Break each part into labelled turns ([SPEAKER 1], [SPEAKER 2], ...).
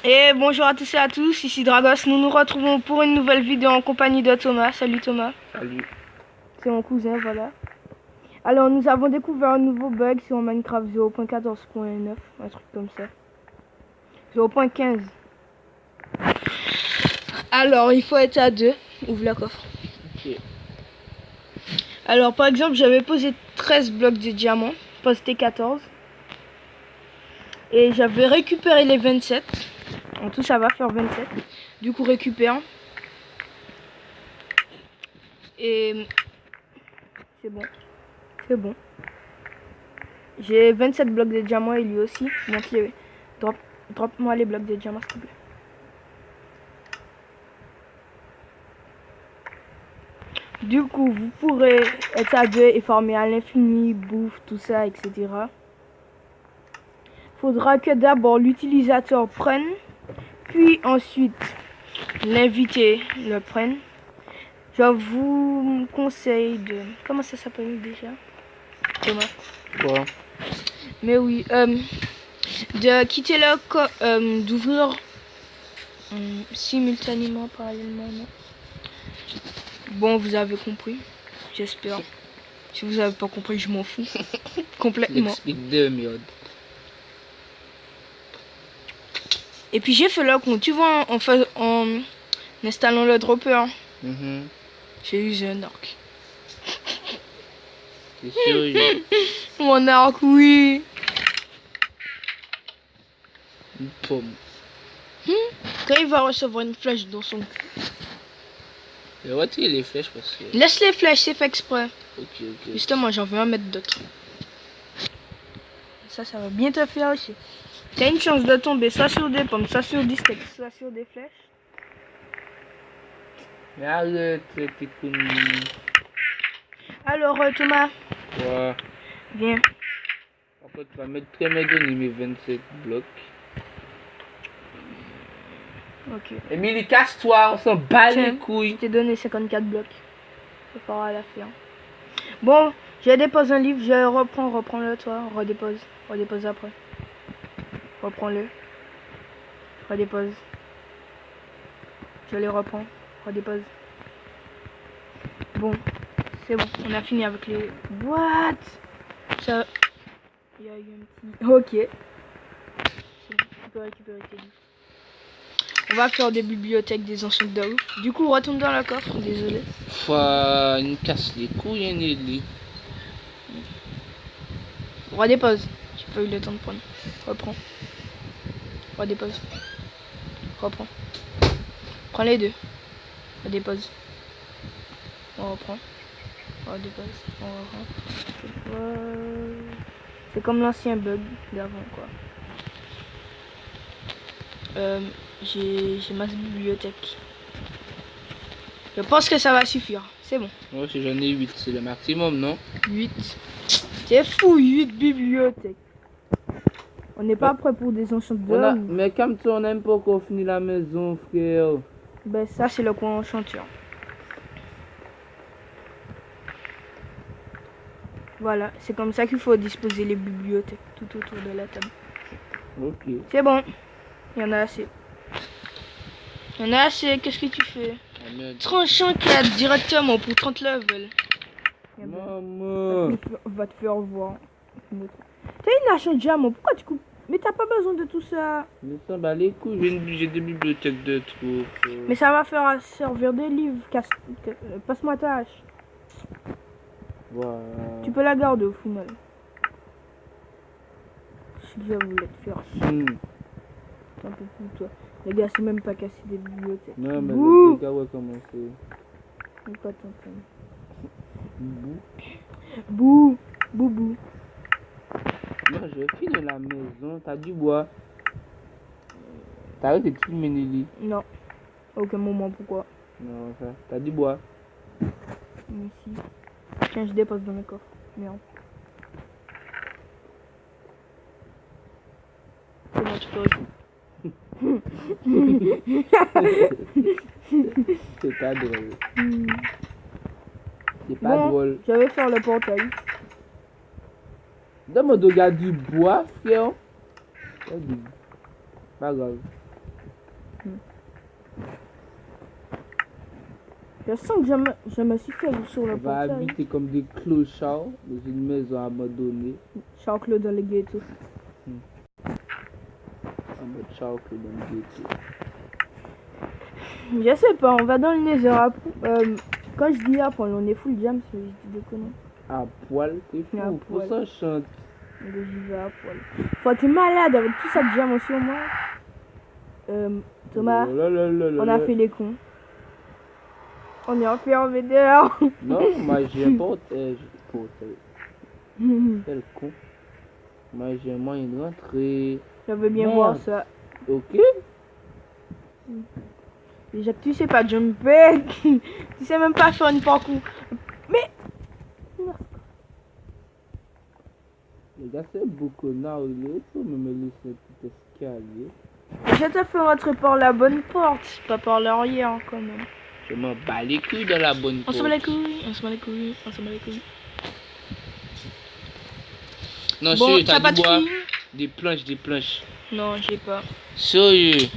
[SPEAKER 1] Et bonjour à tous et à tous, ici Dragos. Nous nous retrouvons pour une nouvelle vidéo en compagnie de Thomas. Salut Thomas.
[SPEAKER 2] Salut.
[SPEAKER 1] C'est mon cousin, voilà. Alors nous avons découvert un nouveau bug sur Minecraft 0.14.9, un truc comme ça. 0.15. Alors il faut être à 2. Ouvre la coffre.
[SPEAKER 2] Ok.
[SPEAKER 1] Alors par exemple j'avais posé 13 blocs de diamants, posté 14. Et j'avais récupéré les 27. En tout ça va faire 27. Du coup récupère. Et c'est bon. C'est bon. J'ai 27 blocs de diamants et lui aussi. Donc les... drop-moi les blocs de diamants s'il te plaît. Du coup, vous pourrez être à 2 et former à l'infini, bouffe, tout ça, etc. Faudra que d'abord l'utilisateur prenne, puis ensuite l'invité le prenne. Je vous conseille de... Comment ça s'appelle déjà, Thomas?
[SPEAKER 2] Quoi?
[SPEAKER 1] Mais oui, de quitter le... d'ouvrir simultanément, parallèlement, non? Bon, vous avez compris, j'espère. Si vous avez pas compris, je m'en fous. Complètement.
[SPEAKER 2] Explique de merde.
[SPEAKER 1] Et puis j'ai fait le compte, tu vois, en installant le dropper, j'ai usé un arc.
[SPEAKER 2] C'est sérieux?
[SPEAKER 1] Mon arc, oui.
[SPEAKER 2] Une pomme.
[SPEAKER 1] Quand il va recevoir une flèche dans son cul.
[SPEAKER 2] Je vais retirer les flèches parce que...
[SPEAKER 1] Laisse les flèches, c'est fait exprès.
[SPEAKER 2] Ok.
[SPEAKER 1] Justement, j'en veux en mettre d'autres. Ça va bien te faire aussi. T'as une chance de tomber soit sur des pommes, soit sur des steaks, soit sur des flèches.
[SPEAKER 2] Mais arrête, t'es connu.
[SPEAKER 1] Alors, Thomas,
[SPEAKER 2] Quoi?
[SPEAKER 1] viens.
[SPEAKER 2] En fait, tu vas me donner mes 27 blocs.
[SPEAKER 1] Ok.
[SPEAKER 2] Émilie, casse-toi, on s'en bat
[SPEAKER 1] Tiens,
[SPEAKER 2] les couilles.
[SPEAKER 1] je t'ai donné 54 blocs. Ça fera l'affaire. Bon, je dépose un livre, je reprends-le toi, redépose après. Reprends-le. Redépose. Je les reprends. Redépose. Bon, c'est bon, on a fini avec les boîtes. Ça, il y a eu un petit... Ok. C'est bon, tu peux récupérer tes livres. On va faire des bibliothèques des anciens de ouf. Du coup, retourne dans le coffre, désolé.
[SPEAKER 2] Faut une casse les couilles, hein, Nelly.
[SPEAKER 1] Redépose. J'ai pas eu le temps de prendre. Reprends. Redépose. Reprends. Prends les deux. Redépose. On reprend. Redépose. On reprend. C'est comme l'ancien bug d'avant, quoi. J'ai ma bibliothèque. Je pense que ça va suffire. C'est bon.
[SPEAKER 2] Moi, si j'en ai 8, c'est le maximum, non?
[SPEAKER 1] 8. C'est fou, 8 bibliothèques. On n'est pas prêt pour des enchanteurs.
[SPEAKER 2] Mais comme tu on n'aime pas qu'on finit la maison, frère.
[SPEAKER 1] Ben ça, c'est le coin enchanteur. Voilà, c'est comme ça qu'il faut disposer les bibliothèques tout autour de la table.
[SPEAKER 2] Ok.
[SPEAKER 1] C'est bon. Il y en a assez. Il y en a assez, qu'est-ce que tu fais? Tranchant qu'il y a directement pour 30 levels.
[SPEAKER 2] Maman.
[SPEAKER 1] Va te faire voir. T'as une nation de diamant, pourquoi tu coupes? Mais t'as pas besoin de tout ça.
[SPEAKER 2] Mais ça bat les couilles, j'ai des bibliothèques de trop.
[SPEAKER 1] Mais ça va faire servir des livres. Passe-moi ta hache.
[SPEAKER 2] Voilà.
[SPEAKER 1] Tu peux la garder au final. Je sais que je voulais te faire chier. C'est un peu pour toi. Les gars, c'est même pas casser des bibliothèques.
[SPEAKER 2] Non, mais
[SPEAKER 1] Bouh.
[SPEAKER 2] les gars, ouais, comment c'est?
[SPEAKER 1] C'est quoi ton thème?
[SPEAKER 2] Bouh.
[SPEAKER 1] Bouh. Boubou.
[SPEAKER 2] Moi, je finis la maison, t'as du bois. T'arrêtes de filmer Nelly.
[SPEAKER 1] Non. À aucun moment, pourquoi?
[SPEAKER 2] Non, ça, t'as du bois.
[SPEAKER 1] Ici. Tiens, je dépose dans mes coffres. Merde. C'est bon, tu peux rester.
[SPEAKER 2] C'est pas drôle. C'est pas drôle.
[SPEAKER 1] Je vais faire le portail.
[SPEAKER 2] Donne-moi de gars du bois, frère. Pas grave.
[SPEAKER 1] Je sens que je me suis fait sur
[SPEAKER 2] On
[SPEAKER 1] le
[SPEAKER 2] va
[SPEAKER 1] portail.
[SPEAKER 2] habiter comme des clochards dans une maison abandonnée.
[SPEAKER 1] Charles dans le ghetto.
[SPEAKER 2] En mode Charles-Claude dans le ghetto.
[SPEAKER 1] Je sais pas, on va dans le Nether. Quand je dis après, on est full jam, c'est je dis des conneries.
[SPEAKER 2] À poil, t'es
[SPEAKER 1] À
[SPEAKER 2] fou. Pour
[SPEAKER 1] poil.
[SPEAKER 2] ça, je chante.
[SPEAKER 1] Donc j'y vais à poil. Faut être malade avec tout ça de jam aussi au moins. Thomas, on a fait les cons. On est enfermé dehors.
[SPEAKER 2] Non, moi j'ai porté. Quel con. Moi j'ai moyen de rentrer.
[SPEAKER 1] J'avais bien
[SPEAKER 2] Merde.
[SPEAKER 1] voir ça.
[SPEAKER 2] Ok.
[SPEAKER 1] Déjà que tu sais pas jumper, tu sais même pas faire une parcours. Mais
[SPEAKER 2] Les gars, c'est beaucoup de il faut me laisser un petit escalier.
[SPEAKER 1] je te fais rentrer par la bonne porte, pas par l'arrière quand même.
[SPEAKER 2] Je m'en bats les couilles de la bonne
[SPEAKER 1] On
[SPEAKER 2] porte.
[SPEAKER 1] se met les couilles, on se met les couilles, on se met les couilles.
[SPEAKER 2] Non,
[SPEAKER 1] Bon,
[SPEAKER 2] sérieux,
[SPEAKER 1] t'as
[SPEAKER 2] t'as
[SPEAKER 1] pas
[SPEAKER 2] du
[SPEAKER 1] de
[SPEAKER 2] bois.
[SPEAKER 1] fille?
[SPEAKER 2] Des planches.
[SPEAKER 1] Non, j'ai pas.
[SPEAKER 2] Sérieux.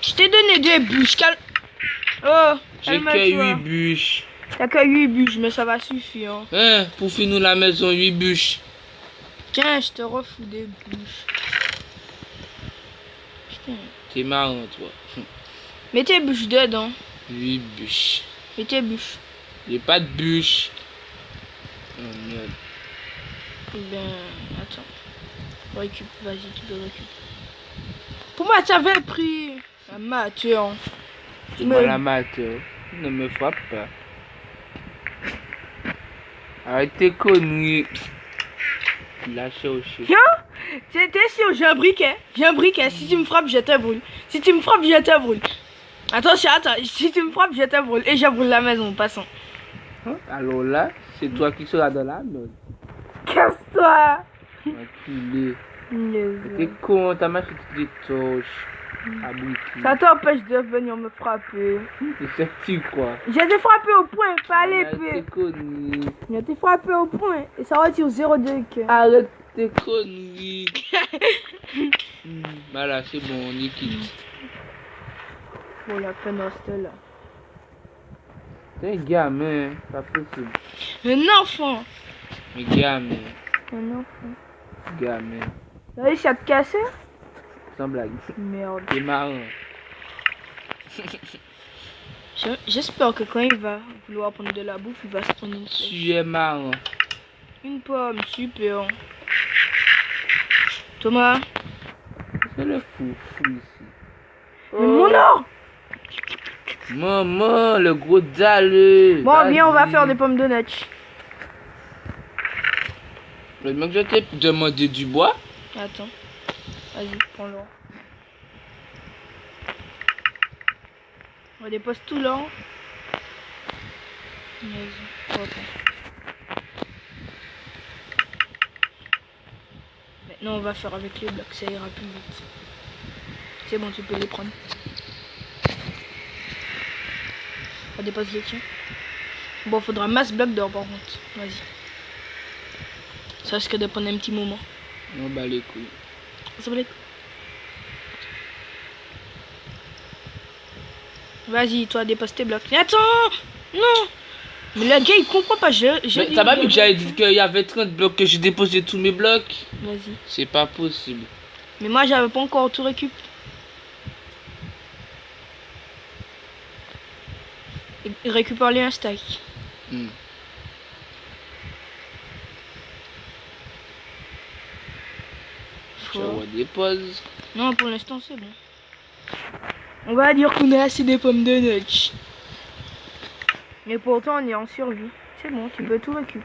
[SPEAKER 1] Je t'ai donné des bûches, Oh,
[SPEAKER 2] J'ai que
[SPEAKER 1] calme-toi.
[SPEAKER 2] 8 bûches.
[SPEAKER 1] Y'a que 8 bûches, mais ça va suffire.
[SPEAKER 2] Hein, pour finir la maison, 8 bûches.
[SPEAKER 1] Tiens, je te refous des bûches. Putain.
[SPEAKER 2] T'es marrant, toi.
[SPEAKER 1] Mets tes bûches dedans.
[SPEAKER 2] 8 bûches.
[SPEAKER 1] Mets tes bûches.
[SPEAKER 2] J'ai pas de bûches. Oh merde.
[SPEAKER 1] Ben, attends. Récup, vas-y, tu peux récupérer. Pour moi, t'avais pris amateur.
[SPEAKER 2] C'est moi l'amateur. Ne me frappe pas. Arrête tes conneries. Lâchez au chien.
[SPEAKER 1] T'es sûr, j'ai un briquet. J'ai un briquet. Si tu me frappes, je te brûle. Si tu me frappes, je te brûle. Attention, attends. Si tu me frappes, je te brûle. Et je brûle la maison, passons.
[SPEAKER 2] Hein? Alors là, c'est toi qui seras dans la merde.
[SPEAKER 1] Casse-toi.
[SPEAKER 2] Enculé. T'es
[SPEAKER 1] Les
[SPEAKER 2] con, t'as marché toutes les torches. Abruti.
[SPEAKER 1] Ça t'empêche de venir me frapper.
[SPEAKER 2] C'est tu quoi?
[SPEAKER 1] J'ai été frappé au point, pas à
[SPEAKER 2] Arrête
[SPEAKER 1] l'épée.
[SPEAKER 2] tes conneries.
[SPEAKER 1] J'ai été frappé au point. Et ça retire 0,2 cœur.
[SPEAKER 2] Arrête tes conneries. Voilà, c'est bon, on est quitte.
[SPEAKER 1] Pour la peine reste là.
[SPEAKER 2] T'es un gamin, pas possible.
[SPEAKER 1] Un enfant.
[SPEAKER 2] Un gamin,
[SPEAKER 1] Un enfant.
[SPEAKER 2] gamin.
[SPEAKER 1] T'as réussi à te casser?
[SPEAKER 2] Sans blague.
[SPEAKER 1] Merde.
[SPEAKER 2] T'es marrant.
[SPEAKER 1] J'espère que quand il va vouloir prendre de la bouffe, il va se prendre une sèche.
[SPEAKER 2] Tu es marrant.
[SPEAKER 1] Une pomme, super. Thomas.
[SPEAKER 2] C'est le fou ici.
[SPEAKER 1] Mais mon or!
[SPEAKER 2] Maman, le gros dalle.
[SPEAKER 1] Bon, viens, on va faire des pommes de neige.
[SPEAKER 2] Le mec, je t'ai demandé du bois.
[SPEAKER 1] Attends. Vas-y, prends-le. On dépose tout là. Vas-y, hop. Maintenant, on va faire avec les blocs, ça ira plus vite. C'est bon, tu peux les prendre. On dépose les tiens. Bon, faudra masse bloc d'or par contre. Vas-y. Ça risque de prendre un petit moment.
[SPEAKER 2] On bat les couilles.
[SPEAKER 1] Ça va les- Vas-y, toi, dépose tes blocs. Mais attends! Non! Mais le gars, il comprend pas.
[SPEAKER 2] Mais t'as pas vu que j'avais dit qu'il y avait 30 blocs, que j'ai déposé tous mes blocs?
[SPEAKER 1] Vas-y.
[SPEAKER 2] C'est pas possible.
[SPEAKER 1] Mais moi, j'avais pas encore tout récup. Et récupère-les un stack.
[SPEAKER 2] Hmm. Je
[SPEAKER 1] Faut-
[SPEAKER 2] redépose.
[SPEAKER 1] Non, pour l'instant, c'est bon. On va dire qu'on a assez des pommes de neige. Mais pourtant, on est en survie. C'est bon, tu peux tout récup.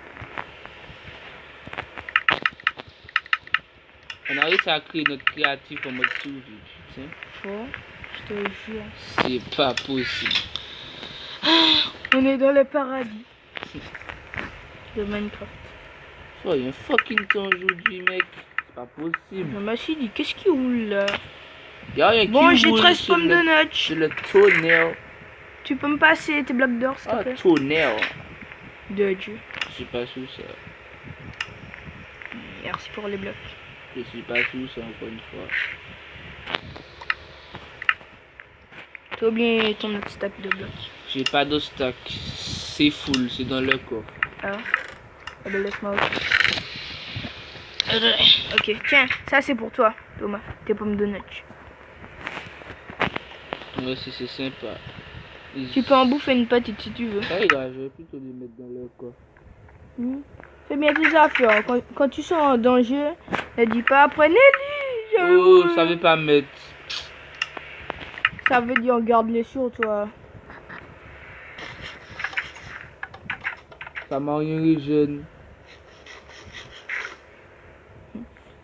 [SPEAKER 2] On a réussi à créer notre créatif en mode survie, putain.
[SPEAKER 1] Fort, je te jure.
[SPEAKER 2] C'est pas possible.
[SPEAKER 1] On est dans le paradis de Minecraft.
[SPEAKER 2] Sois un fucking temps aujourd'hui, mec. C'est pas possible.
[SPEAKER 1] Non, ma fille dit, qu'est-ce qui roule là?
[SPEAKER 2] Y'a rien
[SPEAKER 1] Bon,
[SPEAKER 2] qui
[SPEAKER 1] j'ai
[SPEAKER 2] roule
[SPEAKER 1] 13
[SPEAKER 2] sur
[SPEAKER 1] pommes de
[SPEAKER 2] le-
[SPEAKER 1] neige.
[SPEAKER 2] sur le tonnerre.
[SPEAKER 1] Tu peux me passer tes blocs d'or, s'il te
[SPEAKER 2] Ah,
[SPEAKER 1] plaît?
[SPEAKER 2] tonnerre.
[SPEAKER 1] De Dieu.
[SPEAKER 2] Je suis pas sous ça.
[SPEAKER 1] Merci pour les blocs.
[SPEAKER 2] Je suis pas sous ça encore une fois.
[SPEAKER 1] T'as oublié ton petit stack de blocs.
[SPEAKER 2] J'ai pas de stack. C'est full, c'est dans le coffre.
[SPEAKER 1] Ah. Ah ben laisse-moi aussi. Ok, tiens, ça c'est pour toi, Thomas. Tes pommes de nutch.
[SPEAKER 2] Ouais, c'est sympa.
[SPEAKER 1] Tu peux en bouffer une petite si tu veux.
[SPEAKER 2] Ça ira, je vais plutôt les mettre dans le coffre.
[SPEAKER 1] Fais bien tes affaires. Quand tu sens en danger, ne dis pas après Nelly.
[SPEAKER 2] Oh, ça veut pas mettre.
[SPEAKER 1] Ça veut dire garde-les sur toi.
[SPEAKER 2] Ça m'a rien les jeunes.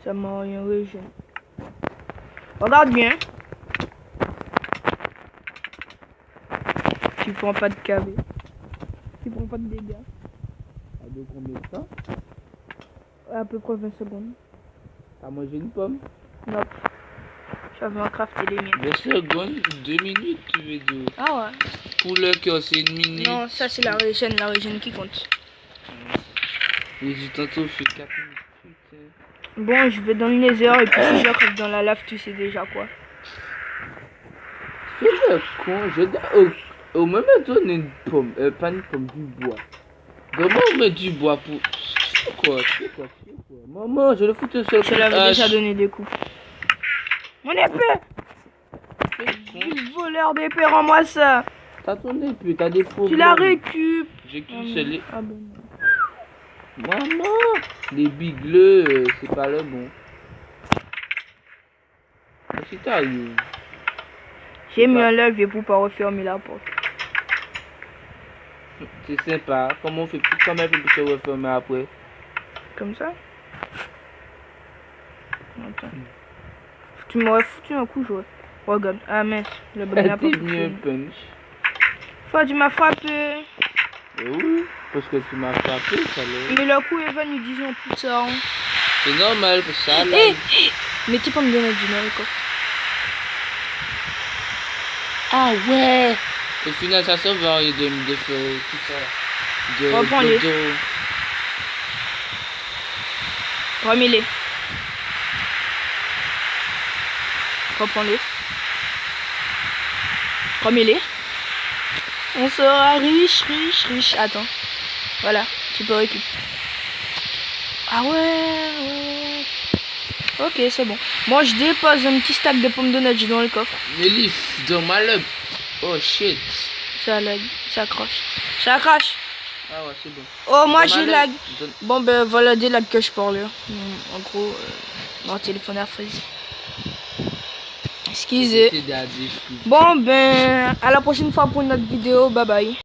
[SPEAKER 1] Ça m'a rien réussi. Regarde bien. Tu prends pas de KB. Tu prends pas de dégâts.
[SPEAKER 2] À de combien de temps?
[SPEAKER 1] À peu près 20 secondes.
[SPEAKER 2] T'as mangé une pomme?
[SPEAKER 1] Non. J'avais un crafté les miennes.
[SPEAKER 2] 20 secondes, 2 minutes, tu veux dire.
[SPEAKER 1] Ah ouais.
[SPEAKER 2] Pour le cœur, c'est une minute.
[SPEAKER 1] Non, ça c'est la régène qui compte.
[SPEAKER 2] Et j'ai tantôt fait 4 minutes. Putain.
[SPEAKER 1] Bon, je vais dans le nether et puis si je crève dans la lave, tu sais déjà quoi.
[SPEAKER 2] C'est le con, je dois au même donner une pomme, pas une pomme, du bois. Comment on met du bois pour... Tu fais quoi? Maman, je le fous tout seul.
[SPEAKER 1] Je l'avais déjà donné des coups. Mon épée! Du voleur d'épée, rends-moi ça!
[SPEAKER 2] T'as ton épée, t'as des problèmes.
[SPEAKER 1] Tu la récupes!
[SPEAKER 2] J'ai qu'une seule.
[SPEAKER 1] Ah bon.
[SPEAKER 2] Maman, les bigleux, c'est pas le bon. Qu'est-ce que t'as eu?
[SPEAKER 1] J'ai mis un levier pour pas refermer la porte.
[SPEAKER 2] C'est sympa. Comment on fait pour quand même pour se refermer après?
[SPEAKER 1] Comme ça? Attends. Tu m'aurais foutu un coup, j'aurais. Regarde. Ah mince, le bon n'a pas
[SPEAKER 2] T'es venu un
[SPEAKER 1] foutu.
[SPEAKER 2] punch.
[SPEAKER 1] Faut tu m'as frappé.
[SPEAKER 2] Oui, parce que tu m'as frappé, ça l'est.
[SPEAKER 1] Mais le coup est venu 10 ans plus tard.
[SPEAKER 2] C'est normal, parce que ça là.
[SPEAKER 1] Mais tu peux me donner du mal, quoi.
[SPEAKER 2] Ah ouais! Au final, ça sauve rien de faire tout ça. De
[SPEAKER 1] Reprends-les. Remets-les. Reprends-les. Remets-les. On sera riche, riche, riche. Attends. Voilà, tu peux récupérer. Ah ouais. Ok, c'est bon. Moi, je dépose un petit stack de pommes de nutch dans le coffre.
[SPEAKER 2] Nelly, dans ma lub. Oh shit.
[SPEAKER 1] Ça lag, ça crache. Ça crache.
[SPEAKER 2] Ah ouais, c'est bon.
[SPEAKER 1] Oh, moi
[SPEAKER 2] Dans
[SPEAKER 1] j'ai
[SPEAKER 2] ma
[SPEAKER 1] lag.
[SPEAKER 2] lub.
[SPEAKER 1] Bon, ben voilà des lags que je parle. En gros, mon téléphone a freeze. Excusez.
[SPEAKER 2] C'était des additifs.
[SPEAKER 1] Bon, ben à la prochaine fois pour une autre vidéo. Bye bye.